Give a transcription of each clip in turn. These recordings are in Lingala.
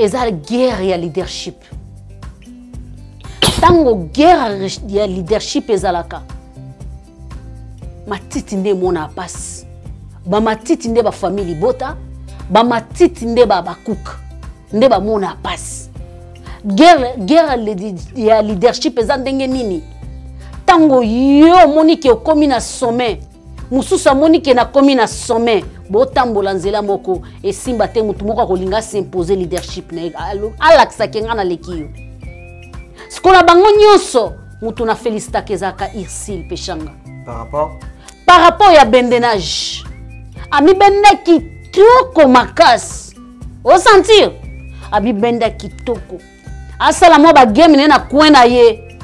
la guerre ya leadership. Tango guerre ya leadership ezalaka. Matiti nde mona passe. Ba matiti nde ba famille bota, ba matiti nde ba bakuka. Nde ba mona passe. Guerre ya leadership eza ndenge nini? Tango yo monike okomi na sommet. Mususa monike na komi na sommet. Botambola nzela moko esimba te mutu moko kolinga s'imposer leadership na alakisa kenga na lekiyo. Skona bango nyonso mutu na félicita kezaka Irsil Peshanga. Par rapport ya bendenage. Ami benda kitoko makas. O sentir? Abi benda kitoko. Asala mo ba game na kwena ye.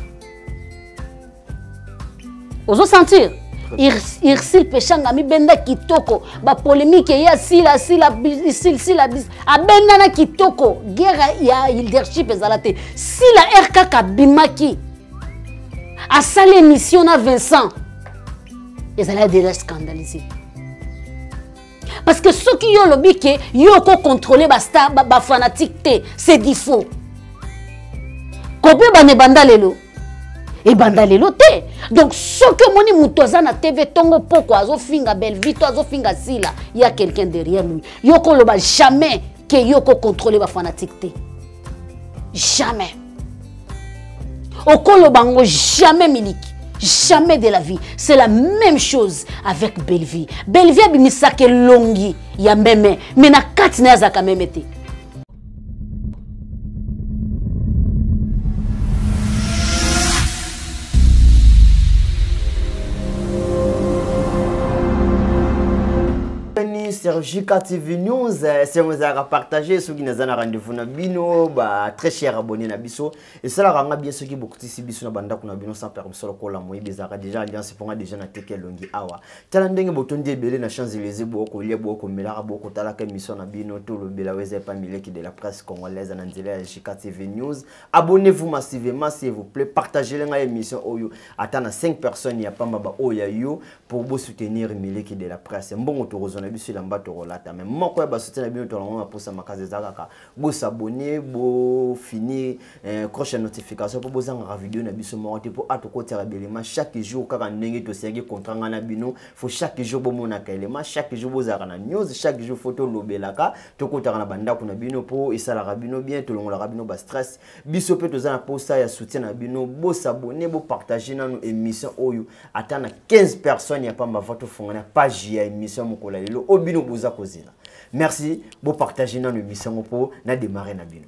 Ozo sentir? Irsil Peshanga mi benda kitoko. Ba polémique ya sila abenda na kitoko. Guerre ya leadership ezalate. Sila RK kabimaki. Asala émission na Vincent. Ezala déjà scandalisé. Parce que ceux qui ont lobby que yo ko contrôler ba star ba fanatique te, c'est du faux. Kobe bane bandalelo. Et bandalelo te. Donc ceux que moni mutoza na TV tongo poko azo finga Belleville, azo finga sila, il y a quelqu'un derrière lui. Yo ko loba jamais que yo ko contrôler ba fanatique te. Jamais. Okolo bango jamais miliki. Jamais de la vie. C'est la même chose avec Belleville. Belleville a bimisake longi ya meme. Mais na kati na zaka memete. Sur JK TV News, c'est vous a partagé ceux qui nous ont rendez-vous na bino, bah très cher abonné na biso et cela rend bien ceux qui beaucoup ici biso na banda kuna bino sans permission ko la moyi bezaka déjà alliance pour déjà na teke longi awa. Tala ndenge botondi ebele na Champs-Élysées boko lia boko melaka boko tala ka mission na bino tout le bela weze pas mileki de la presse congolaise na nzela ya JK TV News. Abonnez-vous massivement s'il vous plaît, partagez la émission oyo atana 5 personnes ya pamba ba oya yo pour vous soutenir mileki de la presse. Mbongo to rozona biso bato rolata mais moko ya basouté na bino to longa posa makaze zakaka bo s'abonner bo finir croche notification pour bozanga vidéo na biso moko te pour atokotera belema chaque jour kaka ndenge to sergi contrat na bino faut chaque jour bo mona kaelema chaque jour bozaka na news chaque jour photo lobelaka to kotaka na banda kuna bino pour isala rabino bien to longola rabino ba stress biso pe to zana posa ya soutien na bino bo s'abonner bo partager na no émission oyo atana 15 personnes ya pamba votre fongana page ya émission mokola lelo obino boza kozela. Merci, bon partager dans l'émission pour na démarrer na bino.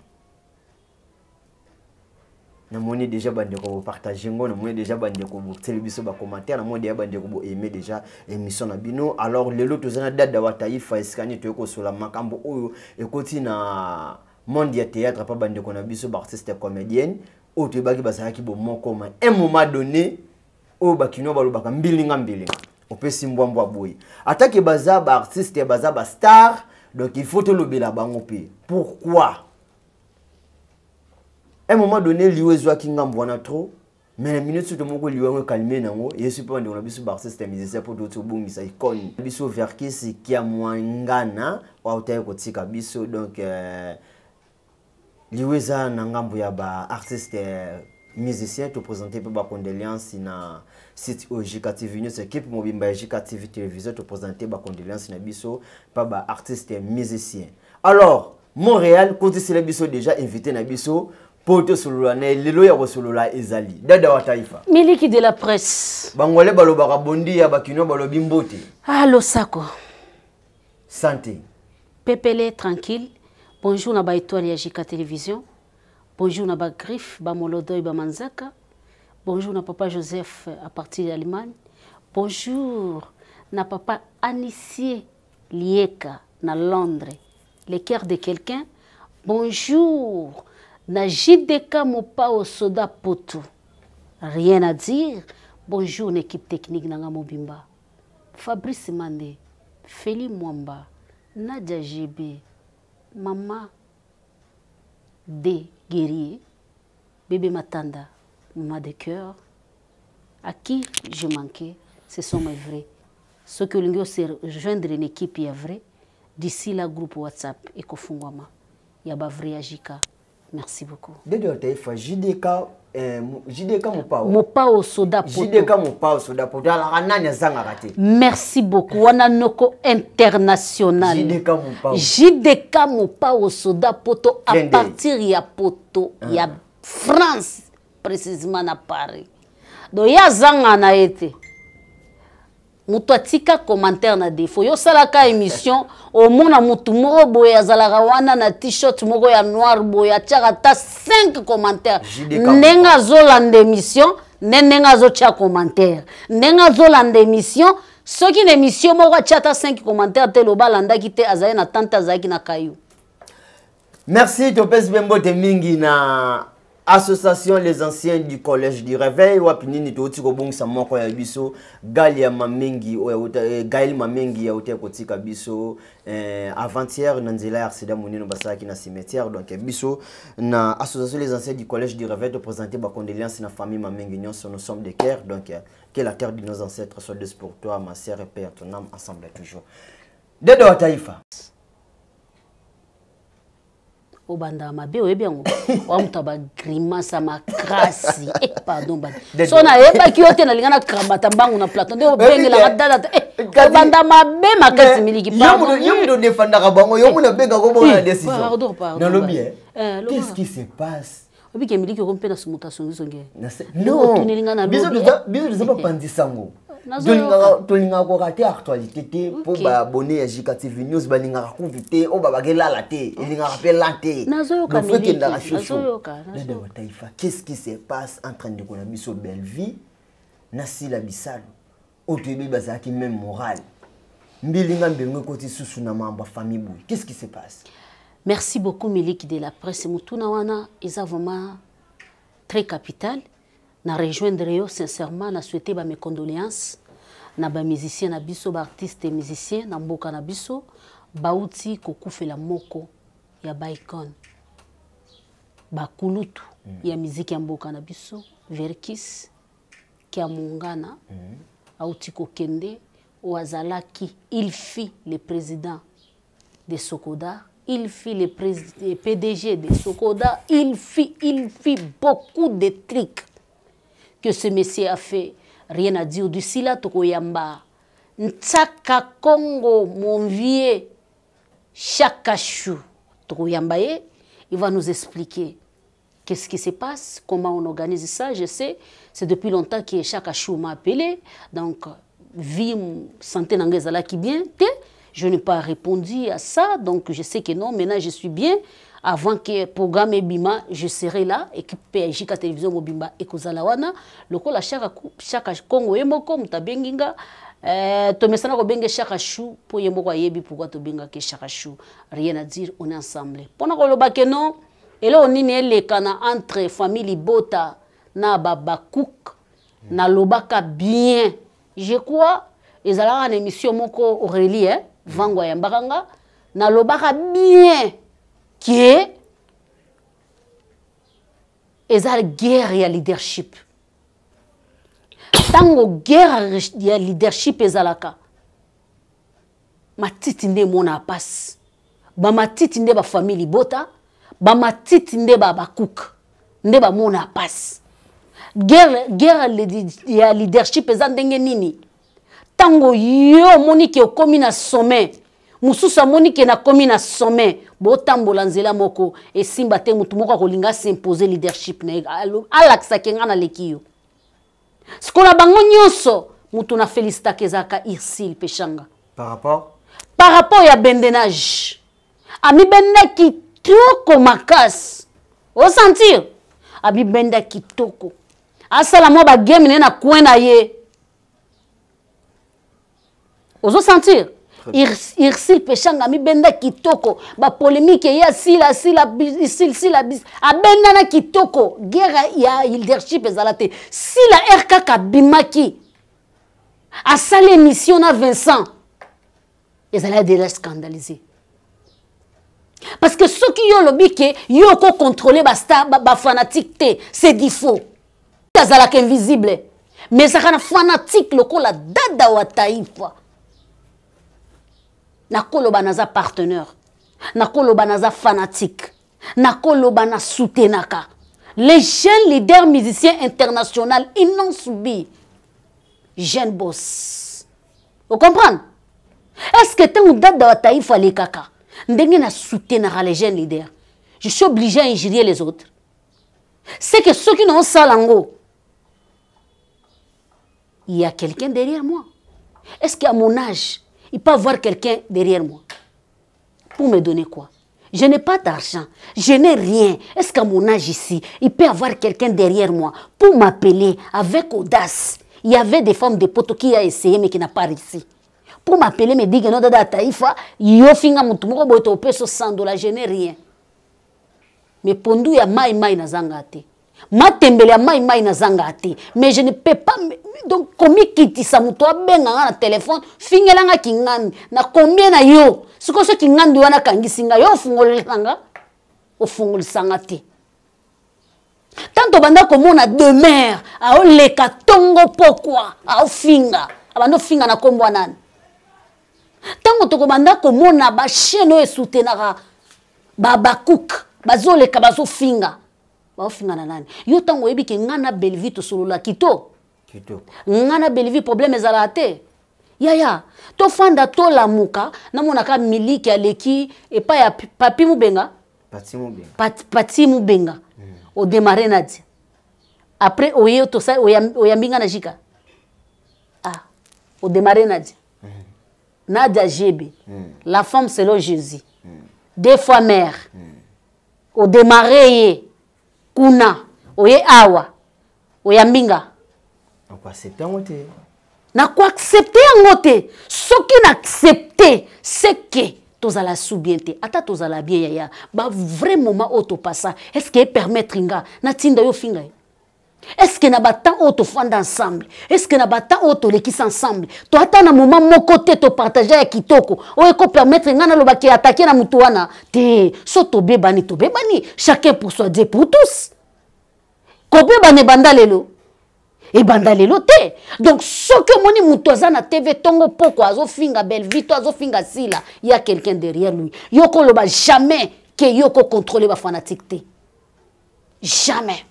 Na moni déjà bande ko partager ngo na moni déjà bande ko télévision ba commentaire na moni déjà bande ko aimer déjà émission na bino. Alors lelo tozana dada wa taifa iskani to ko sola makambo oyo ekoti na monde ya théâtre pa bande ko na biso ba artiste comédienne o to baki basaki bo moko ma un moment donné o bakino balobaka mbilinga on peut simbwambwa boy. Attaque baza ba artiste baza ba star donc il faut te lobela bango pe. Pourquoi? À un moment donné liwezwa kingambo na trop mais la minute tout moko liwe calmer nango et je pas ndona biso ba artiste musicien pour d'autres bungisa icône. Biso verkis qui a mwangana wa utaye kotika biso donc liweza na ngambo ya ba artiste musicien te présenter pour ba condoléances na site JK TV News équipe mobimba JK TV télévision te présenter ba condoléances na biso pa ba artiste musicien. Alors Montréal côté c'est biso déjà invité na biso poto solola na lelo ya solola ezali dada wa taifa miliki de la presse bangole balobaka bondi ya bakino balobi mbote allo sako santé pepele tranquille. Bonjour na ba étoile ya JK télévision. Bonjour na ba griffe ba molodoy ba manzaka. Bonjour na papa Joseph à partir d'Allemagne. Bonjour na papa Anissier Lieka na Londres. Le cœur de quelqu'un. Bonjour na JDK Mopa au Soda Poto. Rien à dire. Bonjour l'équipe technique na Mobimba. Fabrice Mande, Feli Mwamba, Nadia GB, Maman D. Guerrier, Bébé Matanda, Maman de cœur, à qui je manquais, ce sont mes vrais. Ce que l'on se rejoindre une équipe est vrai, d'ici la groupe WhatsApp et Kofungwama. ya bavri ya jika. Merci beaucoup. Dedo taifa JDK Mopao. Mopao soda poto. JDK Mopao soda poto. Alors nani zanga raté. Merci beaucoup. Wana noko international. JDK Mopao soda poto à partir ya poto ya France précisément na Paris. Donc ya zanga na été. Mutu atika commentaire na défaut. Yo salaka émission au mona mutu moko boye azalaka wana na t-shirt moko ya noir boye atiaka ta 5 commentaires. Nenga zolanda émission, nenga zotia commentaire. Nenga zolanda émission, soki na émission moko atia ta 5 commentaires te loba landa kite azaye na tante azaki na kayu. Merci Topes Bembo te mingi na Association les anciens du collège du réveil wapinini toti ko bongisa moko ya biso Galia Mamengi Gaël Mamengi ya ote kotika biso avant-hier na nzela ya Sida Munino basaki na cimetière donc biso na association les anciens du collège du réveil de présenter ba condoléances na famille Mamengi nous sommes de cœur donc que la terre de nos ancêtres soit douce pour toi ma sœur et père ton âme ensemble toujours Dedo Taifa Obanda mabe bien wa mutaba grimace ma krasi pardon ba so na eba ki yote na lingana krabata mbangu na plateau nde obengela dada obanda mabe makasi miliki pardon yomudo defanda ka bango yomuna benga ko bona décision pardon na lobi qu'est-ce qui se passe obi ke miliki ko mpena sumutation ngisonge non biso pas pandisango tolinga ko rater actualité te pour ba abonner à JK TV News balinga ko vite o ba bagela la te elinga rappel la te nazoyoka Taifa qu'est-ce qui se passe en train de kona biso belle vie na sila bisalo o tebe bazaki même morale mbilinga mbengo koti susu na mamba famille boy qu'est-ce qui se passe? Merci beaucoup Miliki de la presse mutuna wana eza vraiment très capital. Na rejoindre yo sincèrement na souhaiter ba mes condoléances na ba musicien na biso ba artiste et musicien na mboka na biso bauti kokufela moko ya baikon ba kulutu ya musique ya mboka na biso Verkis kia mungana auti kokende oazalaki il fit le président de Sokoda il fit le PDG de Sokoda il fit beaucoup de trucs que ce monsieur a fait, rien à dire du sila tokoyamba. Ntaka Congo, mon vieux, Chakachou, tokoyamba, il va nous expliquer qu'est-ce qui se passe, comment on organise ça. Je sais, c'est depuis longtemps que Chakachou m'a appelé, donc vie santé nangezala qui bien, je n'ai pas répondu à ça, donc je sais que non, maintenant je suis bien. Avant que le programme Bima, je serai là, équipé JK Télévision Mobimba et Kozalawana. Le coup, la chaque Congo et Moko, Mutabenginga, Tomesana Robenge chaque chou, pour Yemoko Yebi, pourquoi Tobenga que chaque chou. Rien à dire, on est ensemble. Pendant que le bakenon, et là on est les cana entre famille Bota, na Babakouk, na Lobaka bien. Je crois, ils allaient en émission Moko Aurélie, Vangwa Yambaranga, na Lobaka bien. Qui est la guerre et le leadership. Tango guerre et le leadership ezalaka. Matiti nde mona passe. Ba matiti nde ba famille Bota, ba matiti nde ba Bakouk. Nde ba mona passe. Guerre et le leadership ezandenge nini. Tango yo monique au komi na sommet. Mususa monique na komi na sommet. Botambola nzela moko et simba te mutu moko kolinga s'imposer leadership na alaksa kenga na lekiyo. Skola bango nyonso mutu na félicita kezaka Irsil Peshanga. Par rapport ya bendenage. Ami benda kitoko makas. O sentir? Abi benda kitoko. Asala mo ba game na kwena ye. Ozo sentir? Irsil Peshanga mi benda kitoko ba polémique ya sila abenda na kitoko guerre ya leadership ezalate sila RK kabimaki asale émission na Vincent ezala de la scandaliser parce que ceux qui yo lobike yo ko contrôler ba star ba fanatique te c'est du faux ezala invisible mais ça kana fanatique lokola dada wa taifa na koloba naza partenaire nakoloba naza fanatique, nakoloba na soutenaka. Les jeunes leaders musiciens internationaux, ils n'ont subi. Jeune boss. Vous comprenez? Est-ce que tu as une date de la taïfa les kaka? Ndenge na soutenir les jeunes leaders. Je suis obligé à injurier les autres. C'est que ceux qui n'ont pas lango, il y a quelqu'un derrière moi. Est-ce qu'à mon âge, il peut y avoir quelqu'un derrière moi? Pour me donner quoi? Je n'ai pas d'argent, je n'ai rien. Est-ce qu'à mon âge ici, il peut y avoir quelqu'un derrière moi pour m'appeler avec audace? Il y avait des femmes de poto qui a essayé mais qui n'a pas réussi. Pour m'appeler, me dire que non, dada taïfa, yo finga mutumoko boito peso $100, je n'ai rien. Mais pondu ya mai na zangate. Ma tembele ya mai na zangate. Mais je ne peux pas. Donc, combien kiti sa muto benga na téléphone, fingelanga kingani. Na combien na yo? Si ko so kingani wana kangisinga yo fungolanga, o fungolisangate. Tanto banda komona de mer, a leka tongo pokwa, a finga. Abando finga na kombo nani. Tango toko banda komona ba chaîne e soutenara ba cook, bazoleka bazo finga. Ba finga na nani. Yo tango yebi ke ngana Belleville to solo la kito. Kito. Ngana Belleville problème ezala te. Ya to fanda to la muka na monaka miliki aleki e pa ya papi mubenga. Pati mubenga. O démarrer Nadia. Après, oye to sa oyambinga na jika. Ah, o démarrer Nadia. Nadia Jebe. La femme selon Jésus. 2 fois mère. O démarrer kuna. Oye awa. Oyambinga. On peut accepter en côté. Na quoi accepter en côté. Ce qui n'accepte, c'est que tozala soubiente ata tozala bien yaya ba vrai moment auto passa est-ce que permettre nga na tinda yo finga est-ce que na batan auto fanda ensemble est-ce que na batan auto lekisa ensemble to ata na moment moko te to partager ya kitoko o eko permettre nga na lobaki attaquer na mutu wana te so to bebani chacun pour soi Dieu pour tous ko bebane bandalelo et bandalelo te. Donc, ce que moni mutoza na TV tongo poko azo finga Belleville, azo finga sila, il y a quelqu'un derrière lui. Yoko loba jamais que yoko contrôler ba fanatique te. Jamais.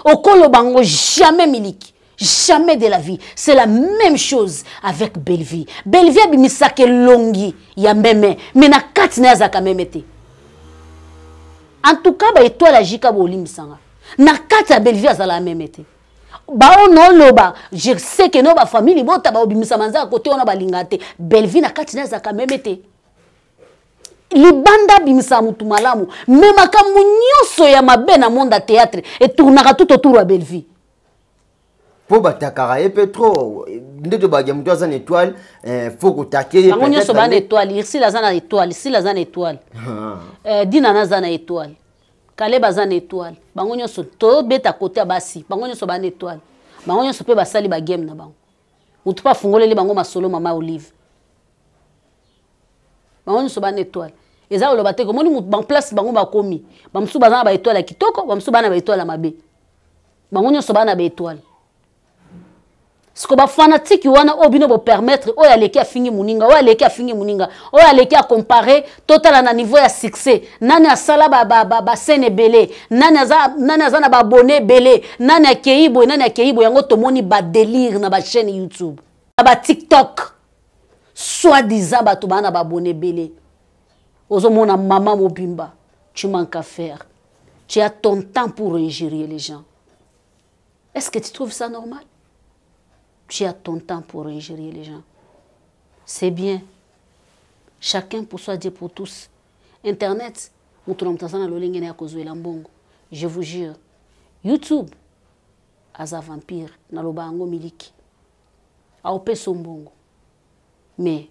Oko lobango jamais miliki. Jamais de la vie. C'est la même chose avec Belleville. Belleville abimisake longi ya meme, mais na kati na zaka memete. En tout cas, ba étoile la jika bolimisanga. Na kati ya Belleville azala memete. Ba ono loba, je sais que no ba famille bota ba obimisa manza côté ona balingate. Belleville na kati na zaka memete. Libanda bimisa mutu malamu, mema kamu nyoso ya mabe na monde théâtre et tournera tout autour à Belleville. Po batakara e petro ndeto ba gamuto za étoile faut que taquer peut-être. Nyoso ba étoile, ici la zana étoile, ici la zana étoile. Dina na zana étoile. Kale bazana étoile. Bango nyoso to beta côté basi. Bango nyoso ba étoile. Bango nyoso pe basali ba game na bango. Mutu pa fungoleli bango masolo mama Olive. Bango nyoso ba étoile. Eza lo bateko moni mutu ban place bango ba komi. Bamsu bazana ba étoile kitoko, bamsu bana ba étoile mabe. Bango nyoso bana ba étoile. Ce que ba fanatique wana obino bo permettre o ya leki afingi muninga, o ya leki afingi muninga, o ya leki a comparer total na niveau ya succès. Nani asala ba scène belé, nani aza na ba abonné belé, nani akeibo yango tomoni ba délire na ba chaîne YouTube. Ba TikTok. Soi-disant ba to bana ba abonné belé. Ozo mona maman mobimba, tu manques à faire. Tu as ton temps pour ingérer les gens. Est-ce que tu trouves ça normal? Tu as ton temps pour ingérer les gens. C'est bien. Chacun pour soi, Dieu pour tous. Internet, je vous jure. YouTube, aza vampire, naloba ango miliki. Aope sombongo. Mais,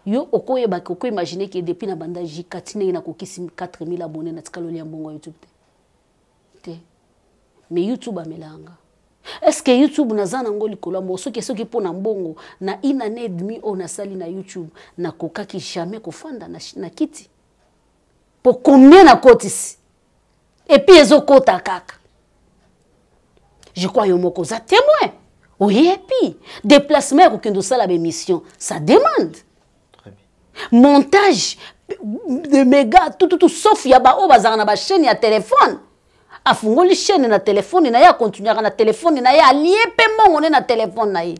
yo oko imaginer que depuis na banda jikatine na kokisi 4000 abonnés na tikalo ya mbongo YouTube te. Mais YouTube amelanga. Est-ce que YouTube naza nango likolo mo soki po na mbongo na une année et demie on a sali na YouTube na kokaki jamais kofanda na kiti pour combien na kotisi et puis ezokota kaka je crois yo moko za témoin oui et puis déplacement ko kendo sala ba mission ça demande très bien montage de méga tout sauf ya ba o bazanga na ba chaîne ya téléphone afungoli chaîne na téléphone na ya continuer na téléphone na ya alié pe mbongo na téléphone na ye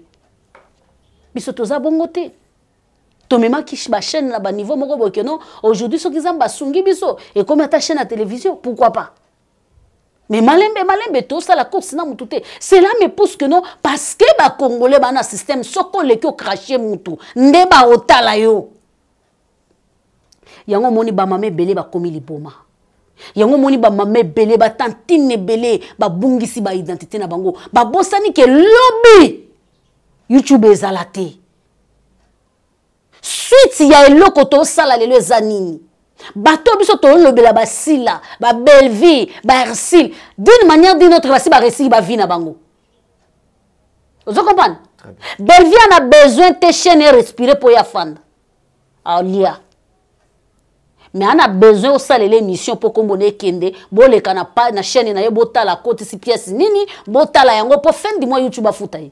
biso toza bongo te to mema ki ba chaîne na ba niveau moko boke non aujourd'hui so kizamba sungi biso et comme ta chaîne à télévision pourquoi pas mais malembe to ça la course na mutu te cela me pousse que non parce que ba congolais ba na système soko le ko cracher mutu nde ba otala yo yango moni ba mame belé ba komi liboma yango moni ba mame belé ba tantine belé ba bungisi ba identité na bango ba bosani ke lobby YouTube ezalate suite ya eloko to sala lelo ezanini bato biso to lobela ba sila ba Belleville ba Ercile d'une manière d'une autre ba si ba récit ba vie na bango vous comprenez Belleville a besoin de chaîne et respirer pour ya fanda alia mais on a besoin aussi de l'émission pour qu'on ait kende bolé kana pa na chaîne na yebota la côté si pièce nini bota la yango pour fin du mois YouTube a foutai.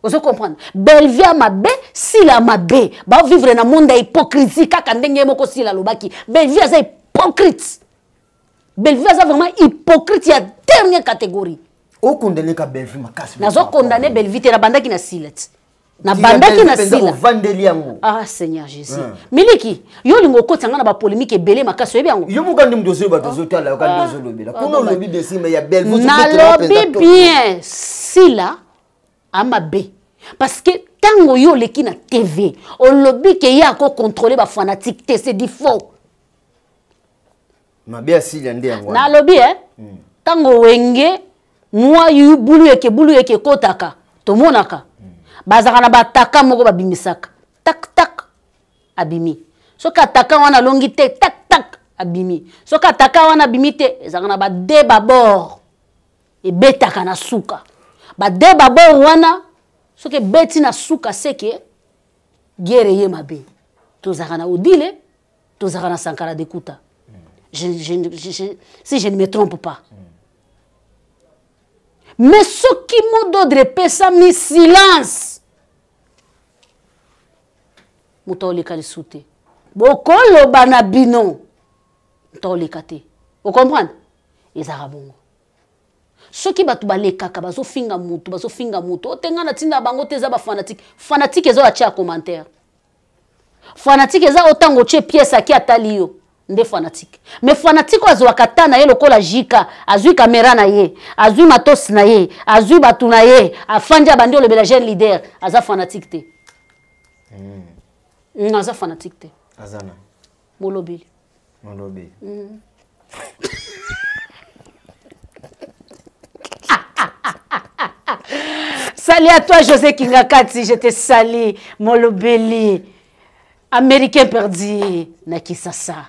Vous comprenez? Belleville ma bé si la ma bé ba vivre na monde hypocrisie kaka ndenge moko si la lobaki Belleville est hypocrite. Belleville est vraiment hypocrite, il y a dernière catégorie. O condamné ka Belleville makasi. Nazo condamné Belleville te la banda ki na silet. Na banda ki na sila. Ah Seigneur Jésus. Miliki, yo lingo koti ngana ba polémique belé makasi yebi yango. Yo mukandi mdozo ba dozo tala ka dozo lobela. Kuno lobi de sima ya Belleville. Na lobi bien sila ama be. Parce que tango yo leki na TV, o lobi ke ya ko contrôler ba fanatique te c'est du faux. Ma be sila ndé yango. Na lobi tango wenge moi yu bulu yeke kotaka. To monaka. Bazaka na bataka moko babimisaka tak tak abimi soka taka wana longi te tak tak abimi soka taka wana bimite ezaka na ba débat bord e betaka na suka ba débat bord wana soke beti na suka seke guerre ye mabe tozaka na odile tozaka na Sankara d'Ekuta si je ne me trompe pas mais ce qui m'a d'ordre pesa mi silence Moutoli Kalisute. Bokolo banabino. Moutoli Kate. Vous comprenez? Ils arabongo. Ceux qui battent les kaka, baso finga mutu. Otenga na tinda bango teza ba fanatique. Fanatique ezo acha commentaire. Fanatique eza autant goche pièce aki atalio. Nde fanatique. Mais fanatique wazo wakatana ye lokola jika. Azui caméra na ye. Azui matos na ye. Azui batu na ye. Afanja bandi le bela jeune leader. Aza fanatique te. Aza fanatique te. Azana. Molobili. Molobili. Salut à toi José Kingakati, je te salue. Molobili. Américain perdu. Nakisasa.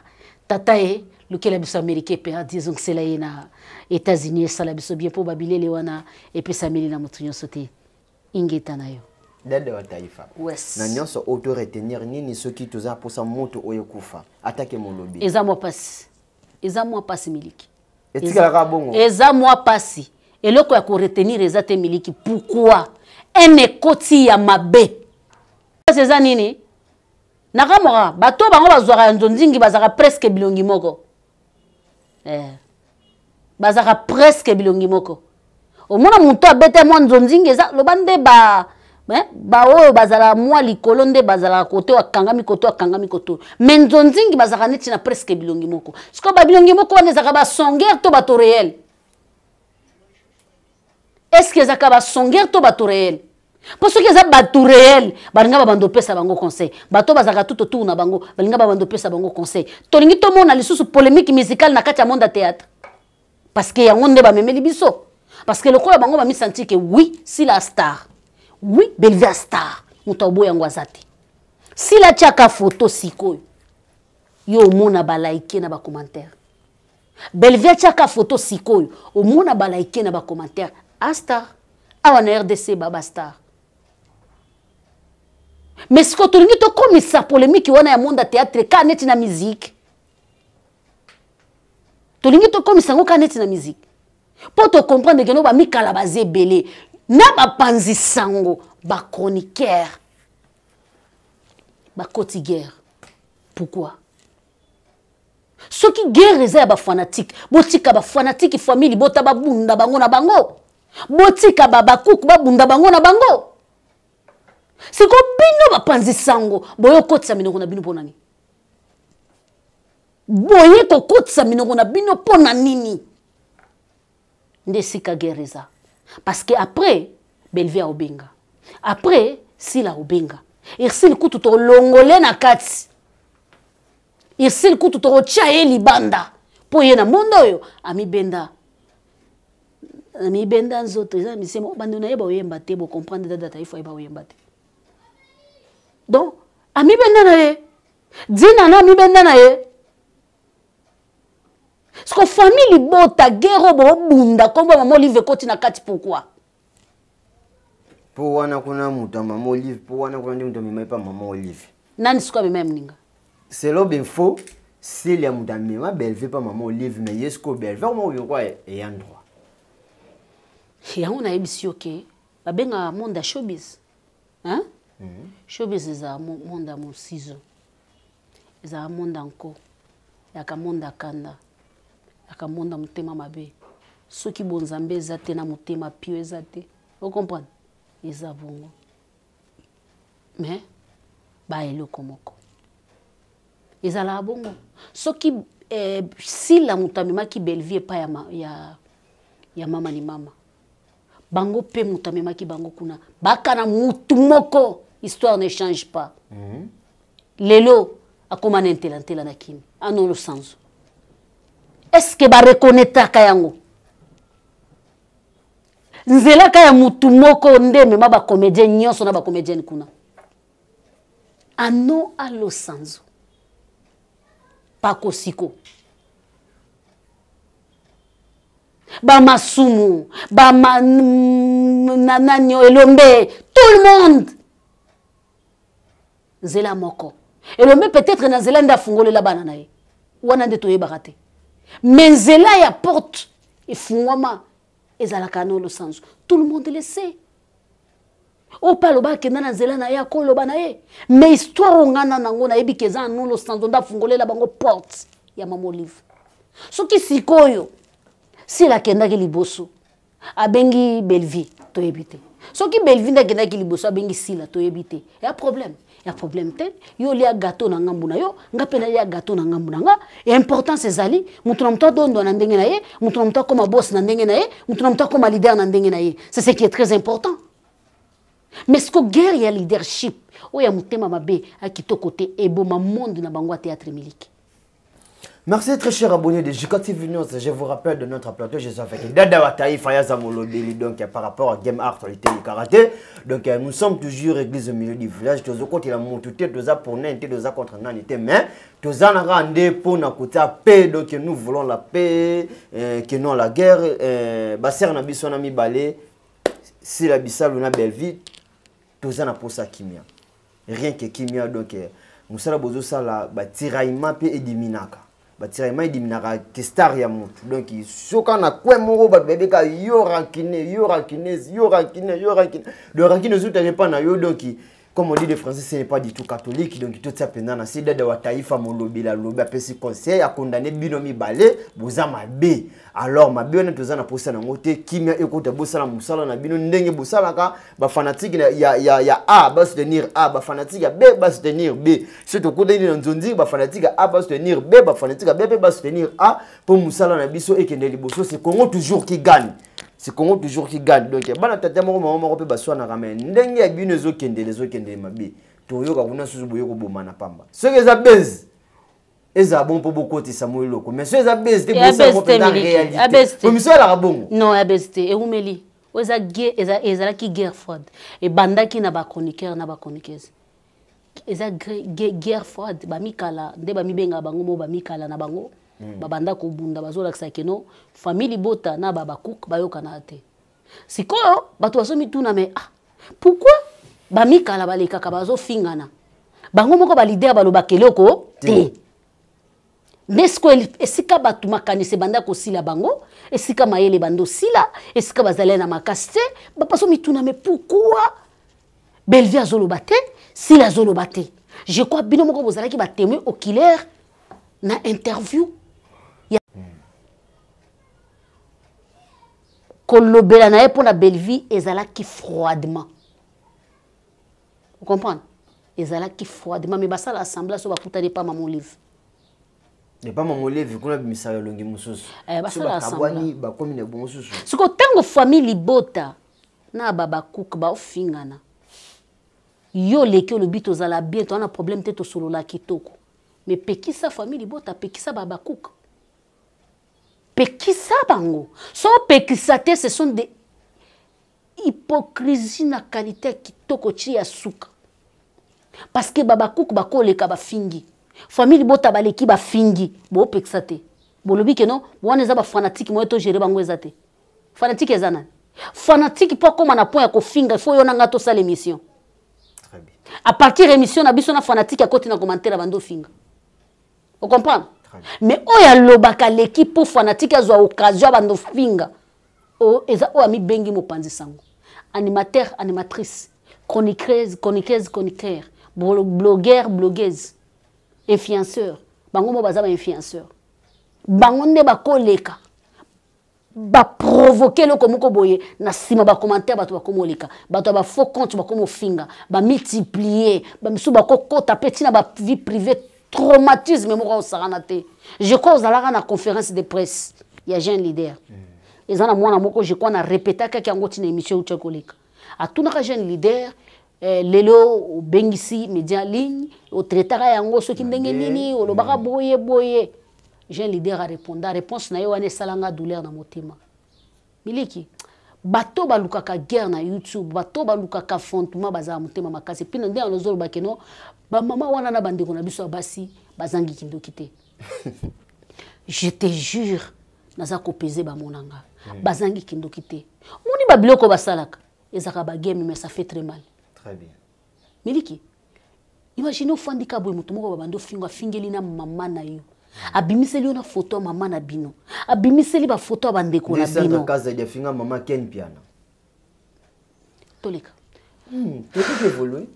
Tatae, lequel est américain perdu. Donc c'est là na États-Unis, ça l'a bien pour Babylé Lewana et puis Sameli na mutunyo sote. Ingeta na yo. Dede wa taifa. Yes. Na nyonso auto retenir nini soki toza posa moto oyo kufa. Atake molobi. Eza moi passe. Eza moi passe miliki. Etika la bongo. Eza moi passe. Et loko ya ko retenir eza te miliki. Pourquoi? Ene koti ya mabe. Eza nini? Nakamora bato bango bazwaka nzonzingi bazaka presque bilongi moko. Bazaka presque bilongi moko. Omona muntu abete mo nzonzingi eza lobande ba oyo bazala mwa likolo nde bazala kote wa kangami koto mais nzonzingi bazaka neti na presque bilongi moko siko ba bilongi moko wana ezaka ba songer to bato réel est-ce que ezaka ba songer to bato réel parce que eza bato réel balinga ba bando pesa bango conseil bato bazaka tout autour na bango balinga ba bando pesa bango conseil tolingi to mona lisusu polémique musicale na kati ya monde théâtre parce que yango nde ba memeli biso parce que le kola bango ba mi sentir que oui si la star. Oui, Belleville star. Mutabo yango azate. Si la tiaka photo siko yo mona ba like na ba commentaire. Belleville tiaka photo siko yo mona ba like na ba commentaire. A star. Awa na RDC baba star. Mais ce que tu dis to comme ça polémique wana ya monde théâtre ka neti na musique. Tu dis to comme ça ka neti na musique. Pour te comprendre que no ba mikala bazé belé. Na ba panzi sango ba chroniqueur bakoti guerre. Pourquoi? Ce qui guerre eza ba fanatique, botika ba fanatique famille bota ba bunda bango na bango. Botika ba bakuku ba bunda bango na bango. C'est ko bino ba panzi sango, boyo kotisa minoko na bino ponani. Boye ko kotisa minoko na bino pona nini. Ndesika guerre eza. Parce que après Belvi a obenga. Après Sila obenga. Irsil kutu to longole na kati. Irsil kutu to chia libanda. Po ye na mondo yo ami benda. Ami benda nzoto eza misemo bando na yeba oyemba te bo comprendre dada taifa yeba oyemba te. Donc ami benda na ye. Dina na ami benda na ye. Sko famille bota guerre bo bunda komba mama Olive koti na kati pourquoi? Pour wana kuna muta mama Olive, pour wana kuna ndi muta mima pa mama Olive. Nani siko bima mninga? C'est l'obinfo, c'est les muta mima Belvi pa mama Olive mais yesko Belvi comment yo quoi et en droit. Ya on a ebisi OK. Ba benga monde showbiz. Hein? Showbiz eza monde mo ciseau. Eza monde encore. Ya ka monde kanda. Ya ka monde mutema mabe. Soki bonzambe eza te na mutema pio eza te. Vous comprenez? Eza bongo. Mais ba eloko moko. Eza la bongo. Soki si la mutamema ki Belvi pa ya mama ni mama. Bango pe mutamema ki bango kuna. Baka na mutu moko. Histoire ne change pas. Lelo akoma nentela na kini. Ano lo sanzo. Est-ce que ba reconnaître kayango? Nzela kaya mutu moko ndeme ma ba comédien nyonso na ba comédienne kuna. Ano alo sanzo. Pako siko. Ba masumu, ba nananyo elombe, tout le monde. Nzela moko. Elombe peut-être na nzela nda fungole la bana nae. Wana nde toye barate. Mais nzela ya porte ifungwama. Ezalakano lo sanzo. Tout le monde le sait. O paloba ke nana nzela na ya koloba na ye. Mais histoire ngana nango na yebi keza no lo sanzo nda fungolela bango porte ya mama Olive. Soki sikoyo si la kenda ki liboso abengi Belvi to yebite. Soki Belvi nda kenda ki liboso abengi Sila to yebite. Ya problème. Ya problème tel yo lia gâteau na ngambu na yo ngapena lia gâteau na ngambu na nga et importance ezali mutu na mutu dondo na ndenge na ye mutu na mutu comme boss na ndenge na ye mutu na mutu comme leader na ndenge na ye c'est ce qui est très important. Mais ce que guerre ya leadership o ya mutema mabe akito côté eboma monde na bango théâtre miliki. Merci très cher abonné de JKTV News. Je vous rappelle de notre plateau, je suis avec Dada Wataï Fayaza Molodeli, donc par rapport à Game Art, actualité du karaté. Donc nous sommes toujours église au milieu du village. Tous les côtés la montée, tous les pour n'être, tous les contre n'être, mais tous les rendez pour nous côté paix. Donc nous voulons la paix, que non la guerre. Basser na biso na mi balé, si la bissal ou na belle vie, tous les pour ça kimia. Rien que kimia donc nous sommes besoin ça la tiraillement et diminaka. Batiraillement il diminera que star ya mutu donc soka na kwe moko ba bébé ka yo rankine le rankine zo tane pas na yo donc comme on dit de français ce n'est pas du tout catholique donc tout ça pendant na sida de wataifa molobi la lobi a pesi conseil a condamné binomi balé boza mabe alors mabe on toza na posa na ngote kimia ekota bosala musala na bino ndenge bosala ka ba fanatique ya A ba soutenir A ba fanatique ya B ba soutenir B c'est to kodé na nzonzi ba fanatique A ba soutenir B ba fanatique B ba soutenir A pour musala na biso ekende liboso c'est Congo toujours qui gagne. C'est Congo toujours qui gagne. Donc, bana tata moko mama pe baswa na ramen. Ndenge ya bino ezokende lezokende mabe. Toyoka kuna suzu boyoko bomana pamba. Ce que ça baise. Eza bon pour beaucoup de Samuel Loko. Mais ce ça baise pour ça en réalité. Pour monsieur la bon. Non, ya baise te eumeli. Oza guerre eza ki guerre froide. Et banda ki na ba chroniqueur na ba chroniqueuse. Eza guerre froide ba mikala nde ba mibenga bango mo ba mikala na bango. Babanda ko bunda bazola kisakeno famille bota na baba cook bayoka na te sikoyo bato basomi tuna mais pourquoi ba mikala baleka ka bazo fingana bango moko ba leader baloba keloko te nesko esika batu makanise banda ko sila bango esika mayele bando sila esika bazale na makaste ba basomi tuna mais pourquoi Belvi azoloba te sila azoloba te Je crois bino moko bozala ki ba témoin oculaire na interview. Kolobela na pour la belle vie ezala ki froidement. Vous comprenez? Ezala ki froidement mais basa l'assemblée so ba kutane pas mon livre. Ne pas mon livre kuna bimisala longi mususu. Basa l'assemblée ba komi ne bon mususu. Siko tango famille libota na baba cook ba ofingana. Yo leki olobito zala bien to na problème te to solo la kitoko. Mais pekisa famille libota pekisa baba cook. Pekisa bango. So pekisa te ce sont des hypocrisie na qualité kitoko chi ya suka. Parce que baba cook ba koleka ba fingi. Famille libota ba leki ba fingi. Bo pekisa te. Bo lobi ke non, wana za ba fanatique mo to gérer bango ezate. Fanatique ezana. Fanatique pas comme na point ya ko finga, faut yo na ngato sa l'émission. Très bien. À partir émission na biso na fanatique à côté na commentaire bando finga. Vous comprenez? Mais oya lobaka l'équipe pour fanatique azwa occasion bando finga. O eza o ami bengi mo panzi sango. Animateur, animatrice, chroniqueuse, chroniqueur, blogueur, blogueuse, influenceur. Bango mo baza ba influenceur. Bango nde ba koleka. Ba provoquer le komoko boye na sima ba commentaire bato ba komoleka. Bato ba faux compte ba komo finga, ba multiplier, ba misu ba kokota petit na ba vie privée. Traumatisme mo saranate. Je crois aux alara na conférence de presse. Il y a jeune leader. Et ça na mwana moko je crois na répéter que yango tina émission ucha koleka. A tout na jeune leader lelo bengisi média ligne au traitara yango soki ndenge nini o lobaka boye. Jeune leader a répondu. La réponse na yo ane salanga douleur na motema. Miliki bato balukaka guerre na YouTube, bato balukaka fondement baza motema makasi. Pina nde anozolo bakeno ba mama wana na bandeko na biso basi bazangi kindoki te. Je te jure naza ko peser ba monanga. Bazangi kindoki te. Moni ba biloko basalaka. Ezaka ba game mais ça fait très mal. Très bien. Miliki imagine ofandika boy mutu moko babando finga fingeli na mama na yo. Abimiseli na photo mama na bino. Abimiseli ba photo bandeko na bino. Nisa kaza ya finga mama Ken Piana. Toleka. Peut-être évoluer.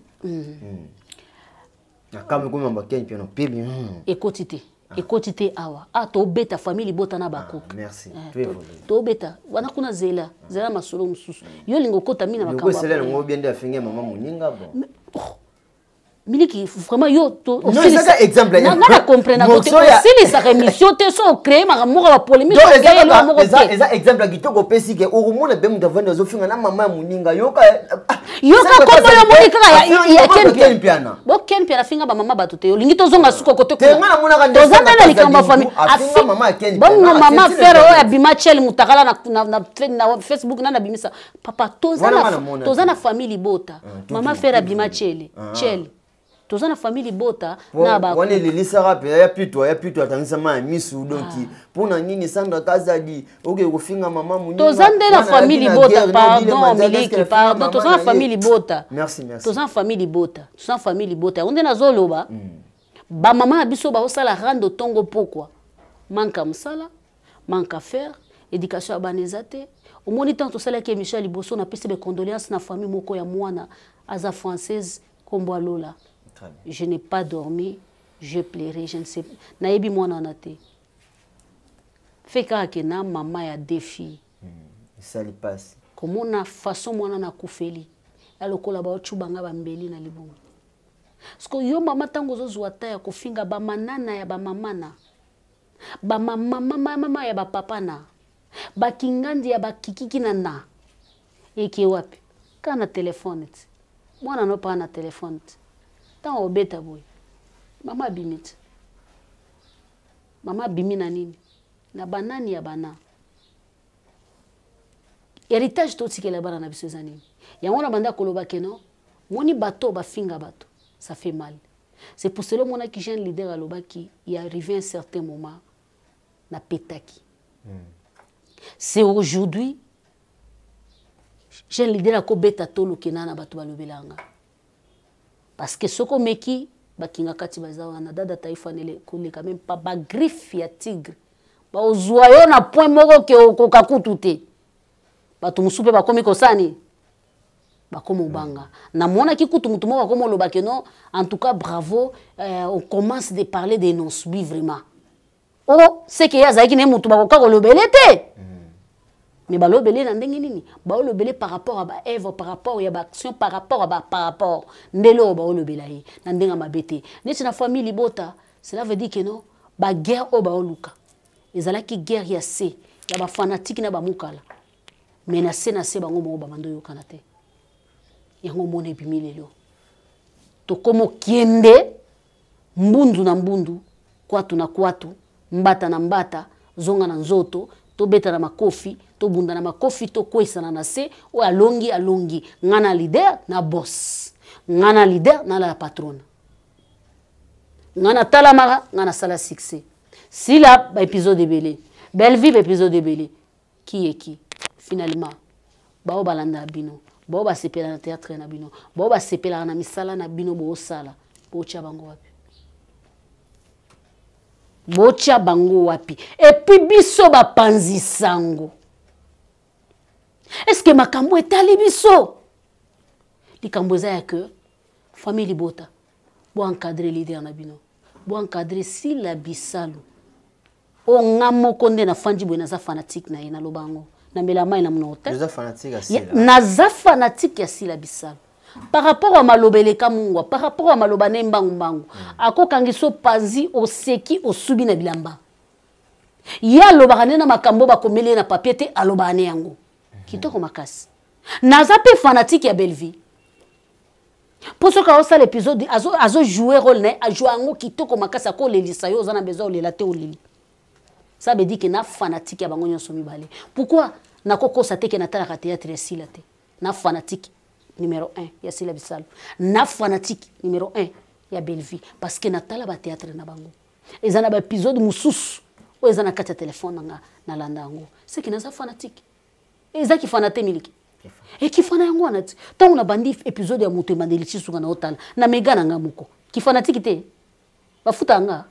Kama kuma mama Ken Piana pebi. Ekotite awa. To beta famille bota na bako. Merci. Tu évoluer. To beta wana kuna zela masolo mususu. Yo lingo kota mina makamba. Yo sele ngo bien de finga mama muninga bon. Miliki vraiment yo to non c'est exemple na comprendre côté si les émissions te sont créées ma moko ba polémique eza exemple kitoko pesi ke urumuna be mutavanda zofinga na mama muninga yoka kombo yo monika ya Ken Piana bo Ken Piana finga ba mama batu te yo lingi tozonga suko côté ko tozanga na likamba famille afinga mama Ken Piana bon mama frère o ya bimachel mutakala na Facebook na bimisa papa tozana famille bota mama frère bimachel tous na famille bota na ba wana lilisaka pe ya plutôt atangisa ma misu donc pour na nini Sandra Kazadi oke kofinga mama munini tous na famille bota pardon miliki pardon tous na famille bota merci tous na famille bota onde na zoloba ba mama biso ba osala rando tongo pourquoi manka musala manka faire éducation abanezate au moniteur to sala ke Michel Liboso na pese be condoléances na famille moko ya mwana aza française kombo alola. Je n'ai pas dormi, je pleurais, je ne sais pas. Naebi mwana anate. Fait que na maman ya défi. Ça lui passe. Comment na façon mwana na kufeli. Alokola ba ochubanga ba mbeli na libongo. Parce que yo mama tango zo zwata ya kofinga ba manana ya ba mamana. Ba mama ya ba papa na. Ba kingandi ya ba kikiki na. Eke wapi? Kana telefone. Mwana no pa na telefone. Tant au beta boy. Mama bimit. Mama bimina nini? Na banani ya bana. Héritage tout ce que la bana na biso zanini. Ya mona banda koloba keno, moni bateau ba finga bateau. Ça fait mal. C'est pour cela mona qui jeune leader aloba qui y arrivé un certain moment na petaki. C'est aujourd'hui jeune leader ko beta tolo kenana bateau balobelanga. Parce que ce qu'on meki, bakinga kati bazawana dada taifa nele kule quand même pas ba griffe ya tigre. Ba ozoyo na point moko ke okakutu te. Ba tumusupe ba komi kosani. bakoma obanga namona ki kutu mutu moko bakoma oloba ke non en tout cas bravo on commence de parler des non-subis vraiment oh c'est que yazaki ne mutu bakoka kolobele te mais balobele na ndenge nini balobele par rapport à ba œuvre par rapport ya ba action par rapport ndelo balobela yi na ndenga mabete neti na famille libota cela veut dire que non ba guerre o baoluka ezalaki guerre ya se ya ba fanatique na ba mukala mais na se bango mo ba mando yokana te yango mona ebimi lelo tokomo kiende mbundu na mbundu kwatu na kwatu mbata na mbata zonga na nzoto tobeta na makofi tobunda na makofi tokwesana na se o alongi ngana leader na boss ngana leader na la patronne ngana talamara ngana sala succès si la ba épisode belé belle vie épisode belé qui est qui finalement bao balanda bino bao ba sepela na théâtre na bino bao ba sepela na misala na bino bo sala bo tia bango wapi bo tia bango wapi et puis biso ba panzi sango est-ce que makambo etali biso likambo za ya que famille libota bo encadrer leader na bino bo encadrer si la bisalu o ngamo konde na fanji bo na za fanatique na ye na lobango na melama na mnota naza fanatique ya sila naza fanatique ya sila bisalu par rapport à malobele kamungwa par rapport à malobane mbangu akokangiso panzi oseki osubi na bilamba ya lobane na makambo bakomele na papier te alobane yango kitoko makasi naza pe fanatique ya belle vie pour ce que ça l'épisode azo jouer rôle ne a jouer yango kitoko makasi ko lelisa yo za na besoin olela te oleli ça veut dire que na fanatique ya bango nyonso mibale pourquoi na koko sa te ke na tala théâtre ya sila te na fanatique numéro 1 ya sila bisalu na fanatique numéro 1 ya belle vie parce que na tala ba théâtre na bango ezana ba épisode mususu o ezana kati ya téléphone na landa yango c'est que na za fanatique ezaki fanate miliki et kifana yango anati tant on a bandi épisode ya moto mandeli chisuka na otala na megana ngamuko kifanatique te bafuta nga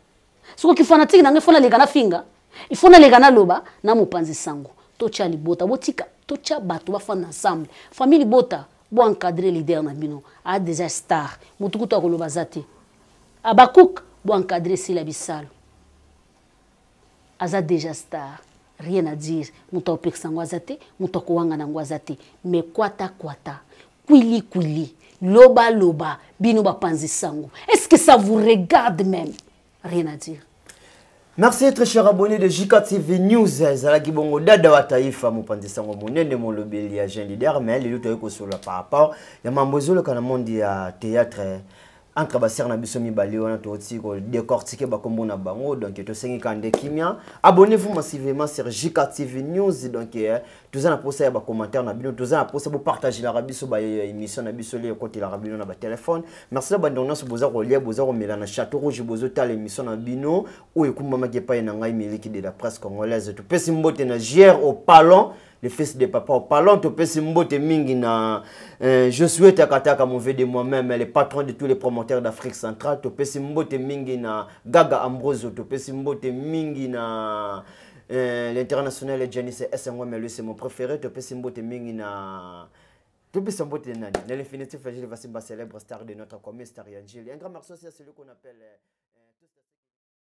siko kifanatique na ngefona lega na finga ifona lega na loba na mopanzi sango tocha libota botika tocha bato bafana ensemble famille libota bo encadrer leader na bino a déjà star mutukuto akoloba zate abakuk bo encadrer sila bisalo aza déjà star rien à dire muto opekisa ngwazate muto kowanga na ngwazate mais kwata kwili loba bino bapanzi sango est-ce que ça vous regarde même rien à dire. Merci très cher abonné de JKTV News. Zalaki bongo dada wa taifa mopanzi sango monene molobeli ya jeune leader mais les luttes ko sur la par rapport ya mambozolo kana monde ya théâtre entre basser na biso mibali wana to ko décortiquer ba kombo na bango donc to sengi kande kimia abonnez-vous massivement sur JKTV News donc tous na poster ya ba commentaire na bino tous na poster pour partager la rabiso ba émission na biso le côté la rabino na ba téléphone merci ba ndona so boza ko lia boza ko mela na château rouge bozo ta l'émission na bino ou ekumba ke pa na ngai miliki de la presse congolaise to pesi mbote na JR au Palon le fils de papa au Palon to pesi mbote mingi na je souhaite kataka mauvais de moi-même le patron de tous les promoteurs d'Afrique centrale to pesi mbote mingi na Gaga Ambrose to pesi mbote mingi na l'international Janice SNW mais lui c'est mon préféré to pesi mbote mingi na to pesi mbote nani l'infinitif fragile va célèbre star de notre comédie star Angel un grand merci à celui qu'on appelle